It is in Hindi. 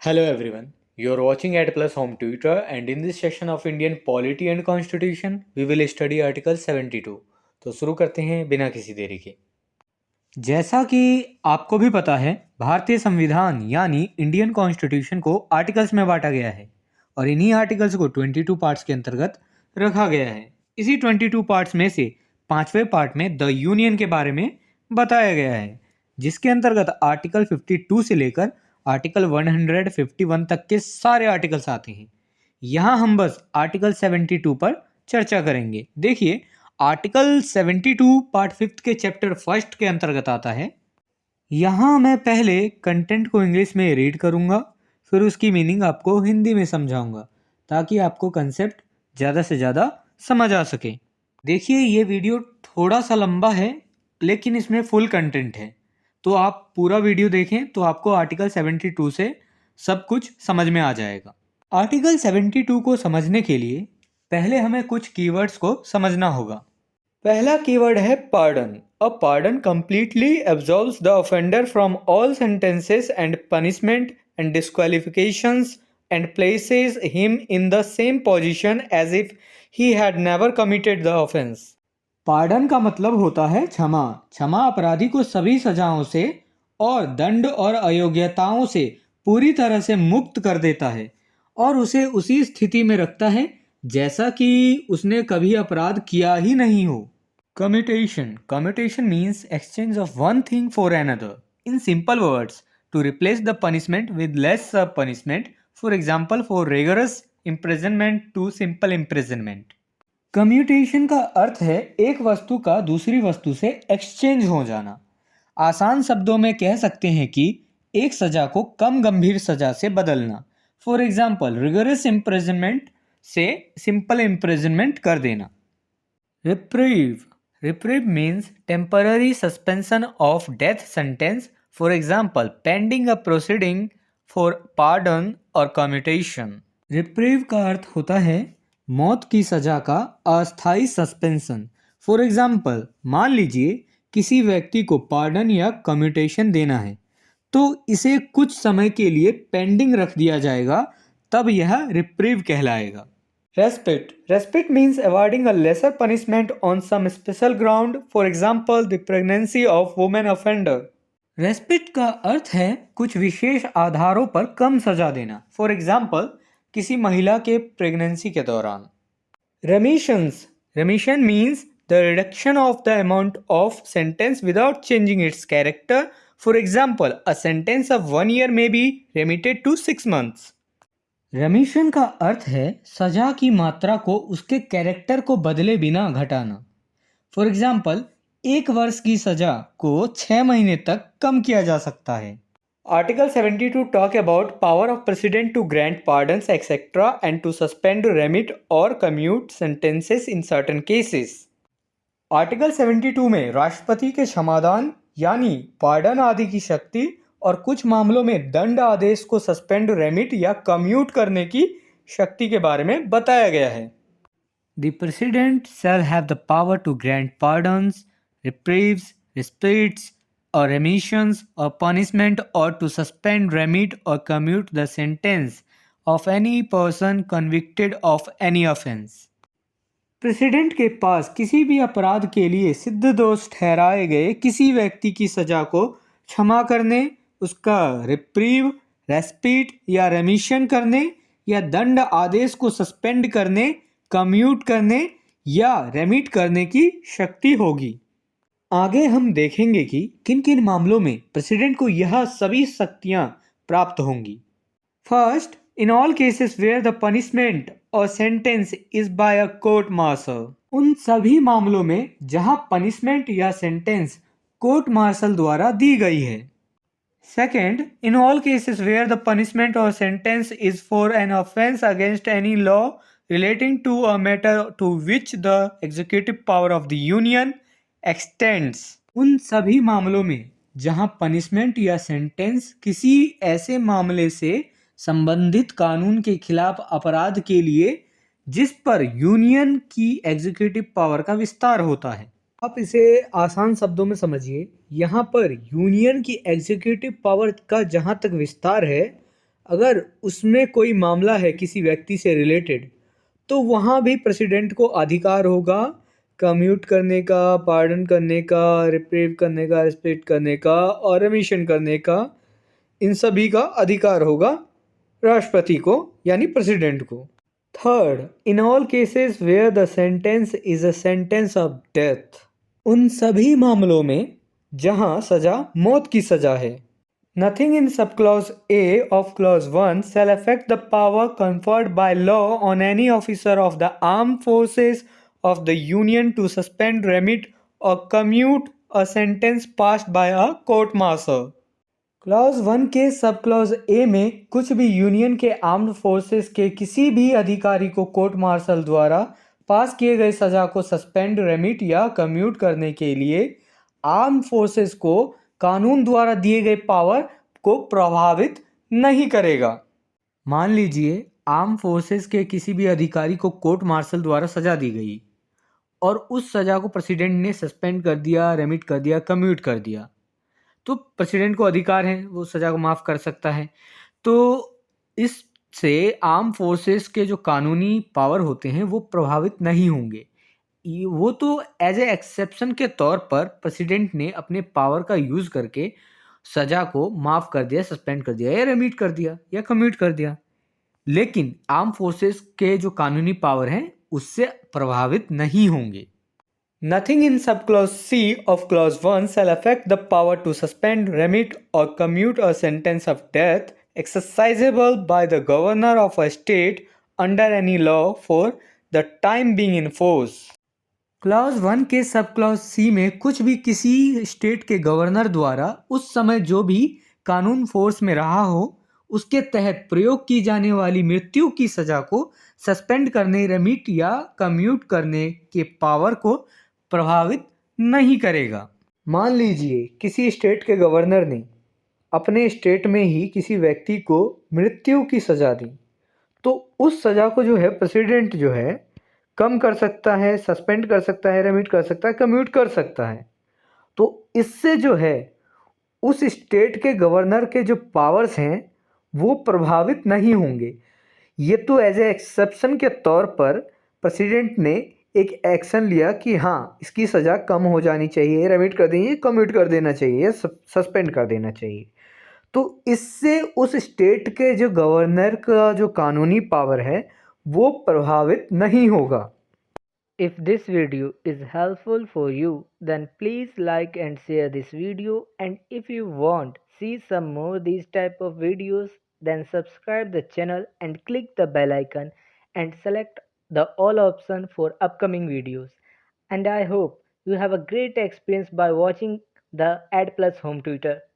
Hello everyone, you're watching at Plus Home Tutor and in this session of Indian Polity and Constitution, we will study Article 72. तो शुरू करते हैं बिना किसी देरी के। जैसा कि आपको भी पता है, भारतीय संविधान यानी इंडियन कॉन्स्टिट्यूशन को आर्टिकल्स में बांटा गया है और इन्हीं आर्टिकल्स को 22 पार्ट्स के अंतर्गत रखा गया है। इसी 22 पार्ट्स में से 5वें पार्ट में द यूनियन के बारे में बताया गया है, जिसके अंतर्गत आर्टिकल 52 से लेकर आर्टिकल 151 तक के सारे आर्टिकल्स आते हैं। यहाँ हम बस आर्टिकल 72 पर चर्चा करेंगे। देखिए, आर्टिकल 72 पार्ट 5 के चैप्टर 1 के अंतर्गत आता है। यहाँ मैं पहले कंटेंट को इंग्लिश में रीड करूँगा, फिर उसकी मीनिंग आपको हिंदी में समझाऊंगा ताकि आपको कंसेप्ट ज़्यादा से ज़्यादा समझ आ सके। देखिए, ये वीडियो थोड़ा सा लंबा है लेकिन इसमें फुल कंटेंट है, तो आप पूरा वीडियो देखें तो आपको आर्टिकल 72 से सब कुछ समझ में आ जाएगा। आर्टिकल 72 को समझने के लिए पहले हमें कुछ कीवर्ड्स को समझना होगा। पहला कीवर्ड है pardon. A pardon completely absolves the offender from all sentences and punishment and disqualifications and places him in the same position as if he had never committed the offence. Pardon का मतलब होता है क्षमा। क्षमा अपराधी को सभी सजाओं से और दंड और अयोग्यताओं से पूरी तरह से मुक्त कर देता है और उसे उसी स्थिति में रखता है जैसा कि उसने कभी अपराध किया ही नहीं हो। Commutation. Commutation means exchange of one thing for another. In simple words, to replace the punishment with less punishment, for example for rigorous imprisonment to simple imprisonment. Commutation का अर्थ है एक वस्तु का दूसरी वस्तु से एक्सचेंज हो जाना। आसान शब्दों में कह सकते हैं कि एक सजा को कम गंभीर सजा से बदलना। फॉर एग्जाम्पल, रिगरस इम्प्रिजनमेंट से सिंपल इम्प्रिजनमेंट कर देना। Reprieve. Reprieve means temporary suspension of death sentence, for example pending a proceeding for pardon और कम्यूटेशन। रिप्रीव का अर्थ होता है मौत की सजा का अस्थायी सस्पेंशन। फॉर एग्जाम्पल, मान लीजिए किसी व्यक्ति को पार्डन या कम्यूटेशन देना है तो इसे कुछ समय के लिए पेंडिंग रख दिया जाएगा, तब यह रिप्रीव कहलाएगा। Respite. Respite means awarding a lesser punishment on some special ground, for example the pregnancy of women offender. Respite का अर्थ है कुछ विशेष आधारों पर कम सजा देना, फॉर एग्जाम्पल किसी महिला के प्रेगनेंसी के दौरान। Remissions. Remission means the reduction of the amount of sentence without changing its character, for example a sentence of 1 year may be remitted to 6 months। Remission का अर्थ है सजा की मात्रा को उसके कैरेक्टर को बदले बिना घटाना। फॉर एग्जाम्पल, 1 वर्ष की सजा को 6 महीने तक कम किया जा सकता है। Article 72 talk about power of president to grant pardons etc. and to suspend, remit or commute sentences in certain cases। Article 72 में राष्ट्रपति के क्षमादान यानी पार्डन आदि की शक्ति और कुछ मामलों में दंड आदेश को सस्पेंड, रेमिट या कम्यूट करने की शक्ति के बारे में बताया गया है। The president shall have the power to grant pardons, reprieves, respites or remissions or punishment or to suspend, remit or commute the sentence of any person convicted of any offense। President के पास किसी भी अपराध के लिए सिद्ध दोष ठहराए गए किसी व्यक्ति की सजा को क्षमा करने, उसका रिप्रीव, रेस्पिट या रेमिशन करने या दंड आदेश को सस्पेंड करने, कम्यूट करने या रेमिट करने की शक्ति होगी। आगे हम देखेंगे कि किन किन मामलों में प्रेसिडेंट को यह सभी शक्तियां प्राप्त होंगी। First, in all cases where the punishment or sentence is by a court martial. उन सभी मामलों में जहां पनिशमेंट या सेंटेंस कोर्ट मार्शल द्वारा दी गई है। Second, in all cases where the punishment or sentence is for an offence against any law relating to a matter to which the executive power of the union extends। उन सभी मामलों में जहां पनिशमेंट या सेंटेंस किसी ऐसे मामले से संबंधित कानून के खिलाफ अपराध के लिए जिस पर यूनियन की एग्जीक्यूटिव पावर का विस्तार होता है। आप इसे आसान शब्दों में समझिए। यहाँ पर यूनियन की एग्जीक्यूटिव पावर का जहाँ तक विस्तार है, अगर उसमें कोई मामला है किसी व्यक्ति से रिलेटेड, तो वहाँ भी प्रेसिडेंट को अधिकार होगा कम्यूट करने का, पार्डन करने का, रिप्रीव करने का, रिस्पेक्ट करने का और रिमिशन करने का। इन सभी का अधिकार होगा राष्ट्रपति को यानी प्रेसिडेंट को। Third, in all cases where the sentence is a sentence of death, उन सभी मामलों में जहां सजा मौत की सजा है। Nothing in subclause A of clause 1 shall affect the power conferred by law on any officer of the armed forces of the Union to suspend, remit, or commute a sentence passed by a court martial. Clause 1 के सब क्लॉज ए में कुछ भी यूनियन के आर्म्ड फोर्सेस के किसी भी अधिकारी को कोर्ट मार्शल द्वारा पास किए गए सजा को सस्पेंड, रेमिट या कम्यूट करने के लिए आर्म फोर्सेस को कानून द्वारा दिए गए पावर को प्रभावित नहीं करेगा। मान लीजिए आर्म फोर्सेस के किसी भी अधिकारी को कोर्ट मार्शल द्वारा सजा दी गई और उस सजा को प्रेसिडेंट ने सस्पेंड कर दिया, रेमिट कर दिया, कम्यूट कर दिया, तो प्रेसिडेंट को अधिकार है वो सजा को माफ़ कर सकता है। तो इससे आर्म फोर्सेस के जो कानूनी पावर होते हैं वो प्रभावित नहीं होंगे। वो तो एज ए एक्सेप्शन के तौर पर प्रेसिडेंट ने अपने पावर का यूज़ करके सजा को माफ़ कर दिया, सस्पेंड कर दिया या रिमीट कर दिया या कम्यूट कर दिया, लेकिन आर्म फोर्सेस के जो कानूनी पावर हैं उससे प्रभावित नहीं होंगे। Nothing in subclause C of clause 1 shall affect the power to suspend, remit, or commute a sentence of death exercisable by the governor of a state under any law for the time being in force. Clause 1 के सब क्लॉज सी में कुछ भी किसी स्टेट के गवर्नर द्वारा उस समय जो भी कानून फोर्स में रहा हो उसके तहत प्रयोग की जाने वाली मृत्यु की सजा को सस्पेंड करने, रेमिट या कम्यूट करने के पावर को प्रभावित नहीं करेगा। मान लीजिए किसी स्टेट के गवर्नर ने अपने स्टेट में ही किसी व्यक्ति को मृत्यु की सजा दी, तो उस सजा को जो है प्रेसिडेंट जो है कम कर सकता है, सस्पेंड कर सकता है, रेमिट कर सकता है, कम्यूट कर सकता है। तो इससे जो है उस स्टेट के गवर्नर के जो पावर्स हैं वो प्रभावित नहीं होंगे। ये तो एज ए एक्सेप्शन के तौर पर प्रेसिडेंट ने एक एक्शन लिया कि हाँ इसकी सज़ा कम हो जानी चाहिए, रेमिट कर देंगे, कम्यूट कर देना चाहिए, सस्पेंड कर देना चाहिए। तो इससे उस स्टेट के जो गवर्नर का जो कानूनी पावर है वो प्रभावित नहीं होगा। If this video is helpful for you, then please like and share this video, and if you want see some more these type of videos, then subscribe the channel and click the bell icon and select the all option for upcoming videos. And I hope you have a great experience by watching the Ad Plus Home Tutor.